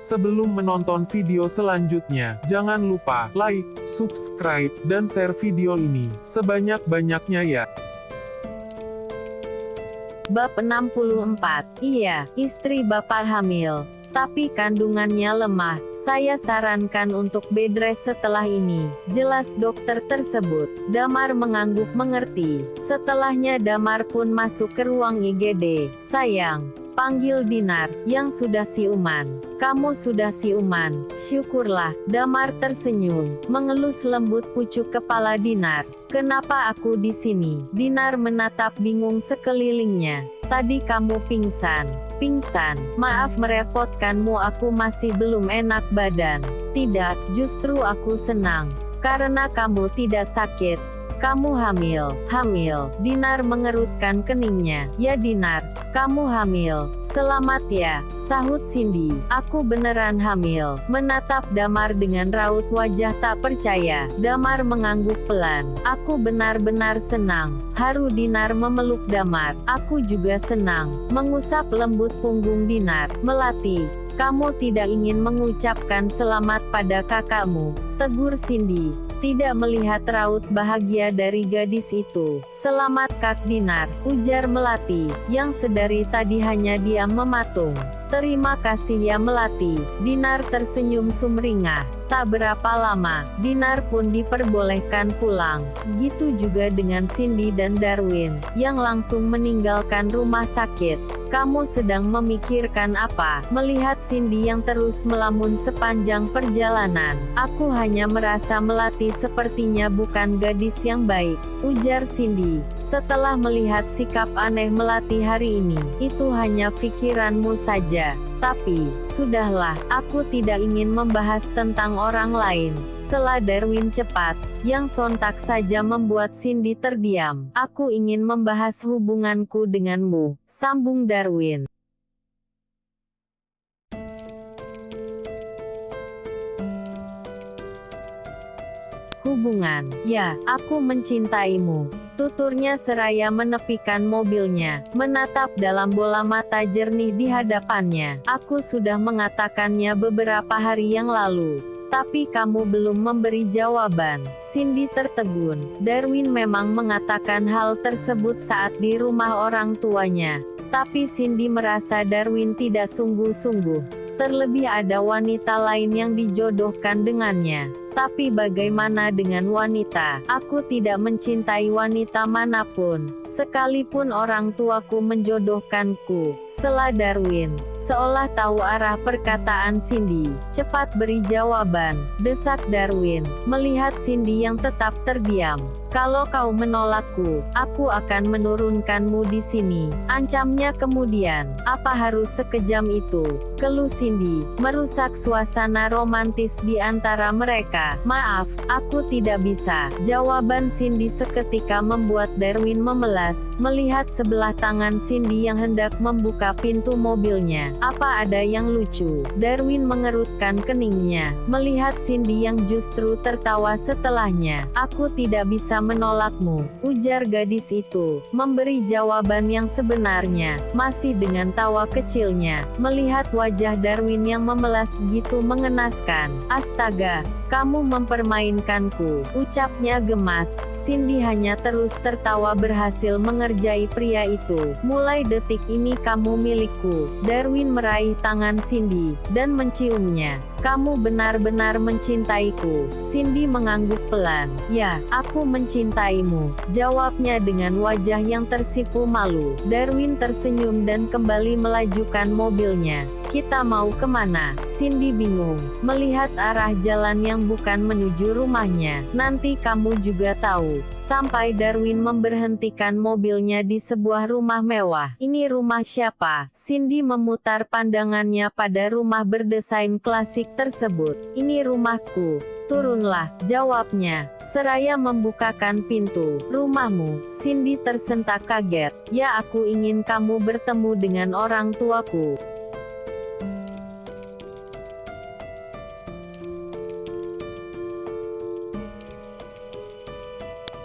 Sebelum menonton video selanjutnya, jangan lupa like, subscribe, dan share video ini sebanyak-banyaknya ya. Bab 64. Iya, istri Bapak hamil, tapi kandungannya lemah. Saya sarankan untuk bed rest setelah ini. Jelas dokter tersebut. Damar mengangguk mengerti. Setelahnya Damar pun masuk ke ruang IGD. Sayang, panggil Dinar, yang sudah siuman. Kamu sudah siuman, syukurlah. Damar tersenyum, mengelus lembut pucuk kepala Dinar. Kenapa aku di sini? Dinar menatap bingung sekelilingnya. Tadi kamu pingsan. Pingsan, maaf merepotkanmu, aku masih belum enak badan. Tidak, justru aku senang. Karena kamu tidak sakit. Kamu hamil. Hamil. Dinar mengerutkan keningnya. Ya Dinar, kamu hamil. Selamat ya, sahut Cindy. Aku beneran hamil. Menatap Damar dengan raut wajah tak percaya. Damar mengangguk pelan. Aku benar-benar senang. Haru Dinar memeluk Damar. Aku juga senang. Mengusap lembut punggung Dinar. Melati, kamu tidak ingin mengucapkan selamat pada kakakmu? Tegur Cindy, tidak melihat raut bahagia dari gadis itu. Selamat Kak Dinar, ujar Melati, yang sedari tadi hanya diam mematung. Terima kasih ya Melati. Dinar tersenyum sumringah. Tak berapa lama, Dinar pun diperbolehkan pulang. Gitu juga dengan Cindy dan Darwin, yang langsung meninggalkan rumah sakit. Kamu sedang memikirkan apa? Melihat Cindy yang terus melamun sepanjang perjalanan. Aku hanya merasa Melati sepertinya bukan gadis yang baik, ujar Cindy. Setelah melihat sikap aneh Melati hari ini, itu hanya pikiranmu saja. Tapi, sudahlah, aku tidak ingin membahas tentang orang lain. Sela Darwin cepat, yang sontak saja membuat Cindy terdiam. Aku ingin membahas hubunganku denganmu, sambung Darwin. Hubungan, ya, aku mencintaimu, tuturnya seraya menepikan mobilnya, menatap dalam bola mata jernih di hadapannya. Aku sudah mengatakannya beberapa hari yang lalu, tapi kamu belum memberi jawaban. Cindy tertegun. Darwin memang mengatakan hal tersebut saat di rumah orang tuanya, tapi Cindy merasa Darwin tidak sungguh-sungguh. Terlebih ada wanita lain yang dijodohkan dengannya. Tapi bagaimana dengan wanita? Aku tidak mencintai wanita manapun, sekalipun orang tuaku menjodohkanku. Sela Darwin, seolah tahu arah perkataan Cindy. Cepat beri jawaban, desak Darwin, melihat Cindy yang tetap terdiam. Kalau kau menolakku, aku akan menurunkanmu di sini, ancamnya kemudian. Apa harus sekejam itu? Keluh Cindy, merusak suasana romantis di antara mereka. Maaf, aku tidak bisa. Jawaban Cindy seketika membuat Darwin memelas, melihat sebelah tangan Cindy yang hendak membuka pintu mobilnya. Apa ada yang lucu? Darwin mengerutkan keningnya, melihat Cindy yang justru tertawa setelahnya. Aku tidak bisa menolakmu, ujar gadis itu, memberi jawaban yang sebenarnya, masih dengan tawa kecilnya. Melihat wajah Darwin yang memelas begitu mengenaskan. Astaga, kamu mempermainkanku, ucapnya gemas. Cindy hanya terus tertawa berhasil mengerjai pria itu. Mulai detik ini kamu milikku. Darwin meraih tangan Cindy, dan menciumnya. Kamu benar-benar mencintaiku. Cindy mengangguk pelan. Ya, aku mencintaimu, jawabnya dengan wajah yang tersipu malu. Darwin tersenyum dan kembali melajukan mobilnya. Kita mau kemana? Cindy bingung, melihat arah jalan yang bukan menuju rumahnya. Nanti kamu juga tahu. Sampai Darwin memberhentikan mobilnya di sebuah rumah mewah. Ini rumah siapa? Cindy memutar pandangannya pada rumah berdesain klasik tersebut. Ini rumahku. Turunlah, jawabnya, seraya membukakan pintu. Rumahmu? Cindy tersentak kaget. Ya, aku ingin kamu bertemu dengan orang tuaku.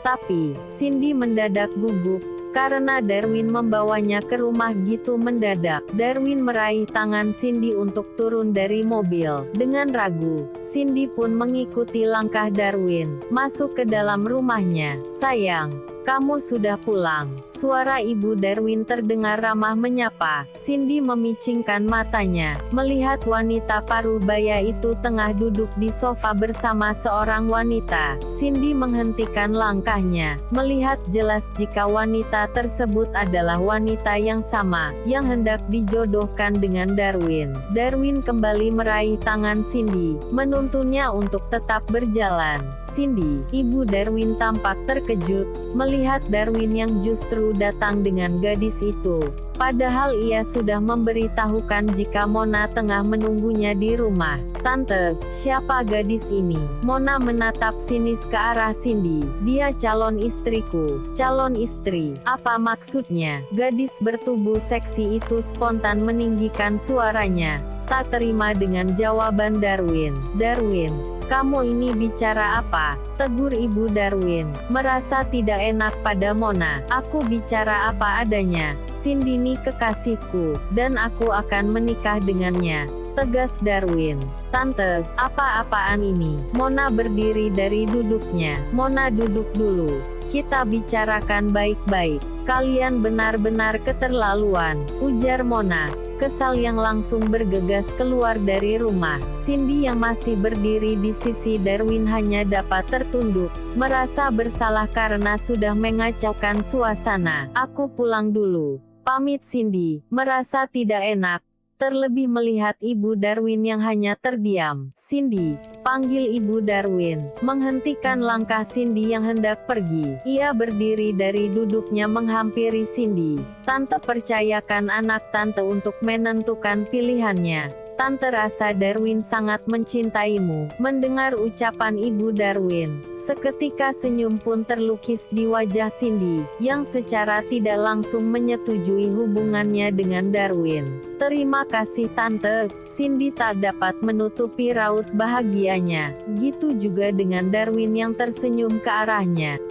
Tapi, Cindy mendadak gugup. karena Darwin membawanya ke rumah gitu mendadak. Darwin meraih tangan Cindy untuk turun dari mobil. Dengan ragu, Cindy pun mengikuti langkah Darwin, masuk ke dalam rumahnya. "Sayang, kamu sudah pulang." Suara ibu Darwin terdengar ramah menyapa. Cindy memicingkan matanya, melihat wanita paruh baya itu tengah duduk di sofa bersama seorang wanita. Cindy menghentikan langkahnya, melihat jelas jika wanita tersebut adalah wanita yang sama, yang hendak dijodohkan dengan Darwin. Darwin kembali meraih tangan Cindy, menuntunnya untuk tetap berjalan. "Cindy," ibu Darwin tampak terkejut, melihat Darwin yang justru datang dengan gadis itu. Padahal ia sudah memberitahukan jika Mona tengah menunggunya di rumah. "Tante, siapa gadis ini?" Mona menatap sinis ke arah Cindy. "Dia calon istriku." "Calon istri? Apa maksudnya?" Gadis bertubuh seksi itu spontan meninggikan suaranya, tak terima dengan jawaban Darwin. "Darwin, kamu ini bicara apa?" tegur ibu Darwin, merasa tidak enak pada Mona. "Aku bicara apa adanya. Cindy ini kekasihku, dan aku akan menikah dengannya," tegas Darwin. "Tante, apa-apaan ini?" Mona berdiri dari duduknya. "Mona, duduk dulu. Kita bicarakan baik-baik. Kalian benar-benar keterlaluan," ujar Mona, kesal yang langsung bergegas keluar dari rumah. Cindy yang masih berdiri di sisi Darwin hanya dapat tertunduk, merasa bersalah karena sudah mengacaukan suasana. "Aku pulang dulu," pamit Cindy, merasa tidak enak, terlebih melihat ibu Darwin yang hanya terdiam. "Cindy," panggil ibu Darwin, menghentikan langkah Cindy yang hendak pergi. Ia berdiri dari duduknya menghampiri Cindy. "Tante, percayakan anak tante untuk menentukan pilihannya. Tante rasa Darwin sangat mencintaimu." Mendengar ucapan ibu Darwin, seketika senyum pun terlukis di wajah Cindy, yang secara tidak langsung menyetujui hubungannya dengan Darwin. "Terima kasih tante." Cindy tak dapat menutupi raut bahagianya. Gitu juga dengan Darwin yang tersenyum ke arahnya.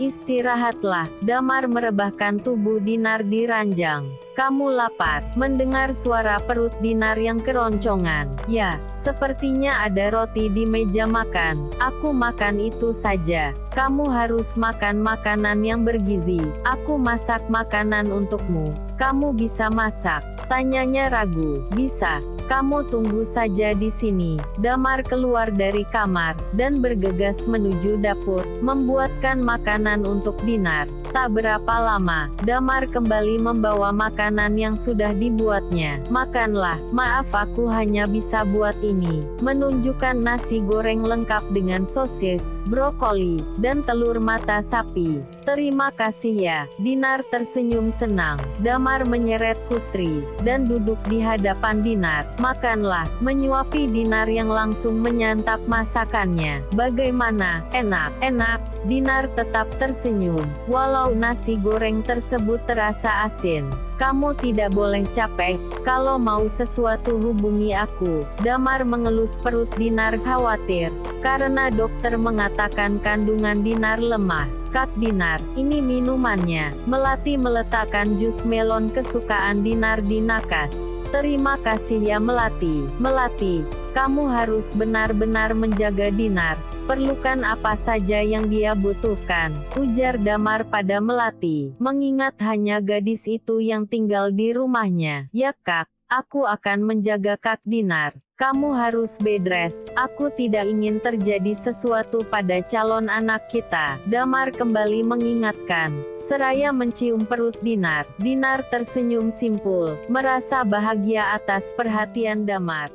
"Istirahatlah." Damar merebahkan tubuh Dinar di ranjang. "Kamu lapar?" Mendengar suara perut Dinar yang keroncongan. "Ya, sepertinya ada roti di meja makan. Aku makan itu saja." "Kamu harus makan makanan yang bergizi. Aku masak makanan untukmu." "Kamu bisa masak?" tanyanya ragu. "Bisa. Kamu tunggu saja di sini." Damar keluar dari kamar, dan bergegas menuju dapur, membuatkan makanan untuk Dinar. Tak berapa lama, Damar kembali membawa makanan yang sudah dibuatnya. "Makanlah." "Maaf, aku hanya bisa buat ini." Menunjukkan nasi goreng lengkap dengan sosis, brokoli, dan telur mata sapi. "Terima kasih ya." Dinar tersenyum senang. Damar menyeret kusri, dan duduk di hadapan Dinar. "Makanlah," menyuapi Dinar yang langsung menyantap masakannya. "Bagaimana? Enak?" "Enak." Dinar tetap tersenyum, walau nasi goreng tersebut terasa asin. "Kamu tidak boleh capek. Kalau mau sesuatu hubungi aku." Damar mengelus perut Dinar khawatir, karena dokter mengatakan kandungan Dinar lemah. "Kak Dinar, ini minumannya." Melati meletakkan jus melon kesukaan Dinar di nakas. "Terima kasih ya Melati." "Melati, kamu harus benar-benar menjaga Dinar. Perlukan apa saja yang dia butuhkan," ujar Damar pada Melati, mengingat hanya gadis itu yang tinggal di rumahnya. "Ya Kak, aku akan menjaga Kak Dinar. Kamu harus bed rest. Aku tidak ingin terjadi sesuatu pada calon anak kita." Damar kembali mengingatkan, seraya mencium perut Dinar. Dinar tersenyum simpul, merasa bahagia atas perhatian Damar.